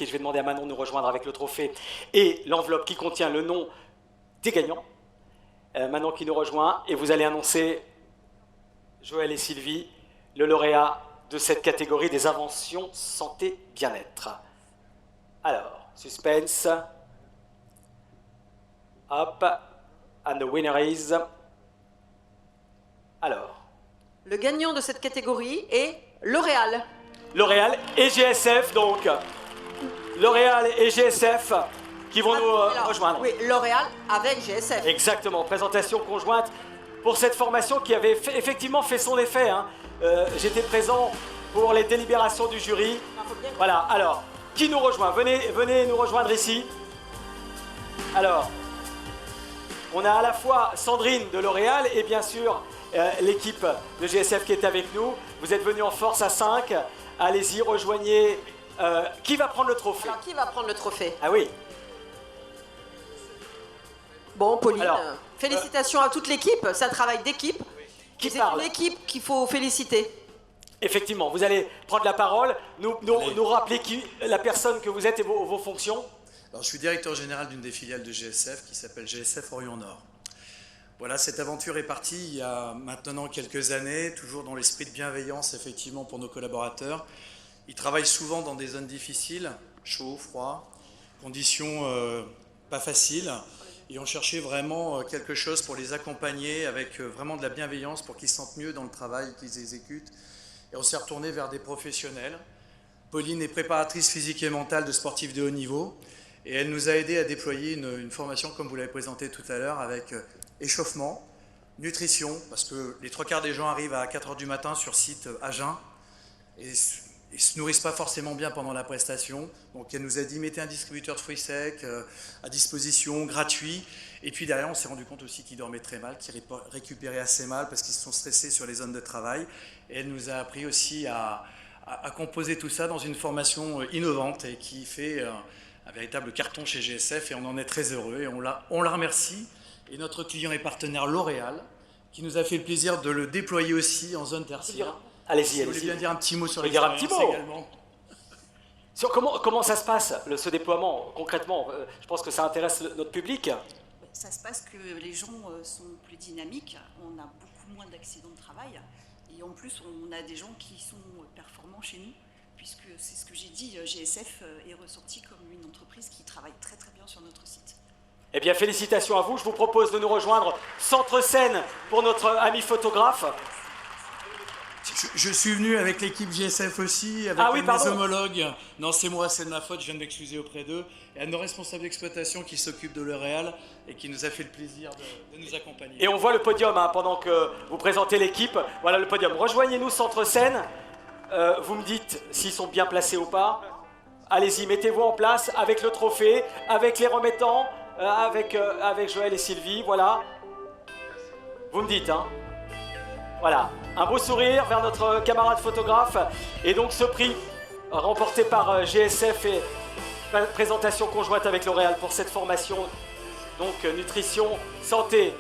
Et je vais demander à Manon de nous rejoindre avec le trophée et l'enveloppe qui contient le nom des gagnants. Manon qui nous rejoint et vous allez annoncer, Joël et Sylvie, le lauréat de cette catégorie des inventions santé bien-être. Alors, suspense. Hop. And the winner is... Alors. Le gagnant de cette catégorie est L'Oréal. L'Oréal et GSF, donc. L'Oréal et GSF qui vont nous rejoindre. Oui, L'Oréal avec GSF. Exactement, présentation conjointe pour cette formation qui avait effectivement fait son effet. Hein. J'étais présent pour les délibérations du jury. Voilà, alors, qui nous rejoint? Venez nous rejoindre ici. Alors, on a à la fois Sandrine de L'Oréal et bien sûr l'équipe de GSF qui est avec nous. Vous êtes venus en force à 5. Allez-y, rejoignez. Qui va prendre le trophée? Alors, qui va prendre le trophée? Ah oui. Bon, Pauline, Alors, félicitations à toute l'équipe. C'est un travail d'équipe. Qui C'est parle? une équipe qu'il faut féliciter. Effectivement, vous allez prendre la parole, nous rappeler la personne que vous êtes et vos fonctions. Alors, je suis directeur général d'une des filiales de GSF qui s'appelle GSF Orion Nord. Voilà, cette aventure est partie il y a maintenant quelques années, toujours dans l'esprit de bienveillance effectivement pour nos collaborateurs. Ils travaillent souvent dans des zones difficiles, chaud, froid, conditions pas faciles. Et on cherchait vraiment quelque chose pour les accompagner avec vraiment de la bienveillance pour qu'ils se sentent mieux dans le travail qu'ils exécutent. Et on s'est retourné vers des professionnels. Pauline est préparatrice physique et mentale de sportifs de haut niveau. Et elle nous a aidé à déployer une formation, comme vous l'avez présenté tout à l'heure, avec échauffement, nutrition, parce que les 3/4 des gens arrivent à 4 h du matin sur site à jeun. Et ils ne se nourrissent pas forcément bien pendant la prestation. Donc elle nous a dit, mettez un distributeur de fruits secs à disposition, gratuit. Et puis derrière, on s'est rendu compte aussi qu'ils dormaient très mal, qu'ils récupéraient assez mal parce qu'ils se sont stressés sur les zones de travail. Et elle nous a appris aussi à composer tout ça dans une formation innovante et qui fait un véritable carton chez GSF. Et on en est très heureux et on la remercie. Et notre client et partenaire L'Oréal, qui nous a fait le plaisir de le déployer aussi en zone tertiaire. Allez-y, Vous voulez bien dire un petit mot sur dire un petit l'expérience mot également? Sur comment ça se passe, ce déploiement, concrètement? Je pense que ça intéresse notre public. Ça se passe que les gens sont plus dynamiques, on a beaucoup moins d'accidents de travail et en plus on a des gens qui sont performants chez nous puisque c'est ce que j'ai dit, GSF est ressorti comme une entreprise qui travaille très très bien sur notre site. Eh bien, félicitations à vous. Je vous propose de nous rejoindre Centre Scène pour notre ami photographe. Je suis venu avec l'équipe GSF aussi, avec mes pardon. homologues. Non, c'est moi, c'est de ma faute, je viens de m'excuser auprès d'eux. Et à nos responsables d'exploitation qui s'occupent de L'Oréal et qui nous a fait le plaisir de nous accompagner. Et on voit le podium pendant que vous présentez l'équipe. Voilà le podium. Rejoignez-nous Centre Scène. Vous me dites s'ils sont bien placés ou pas. Allez-y, mettez-vous en place avec le trophée, avec les remettants, avec Joël et Sylvie. Voilà. Vous me dites, hein. Voilà, un beau sourire vers notre camarade photographe. Et donc ce prix remporté par GSF et présentation conjointe avec L'Oréal pour cette formation, donc nutrition, santé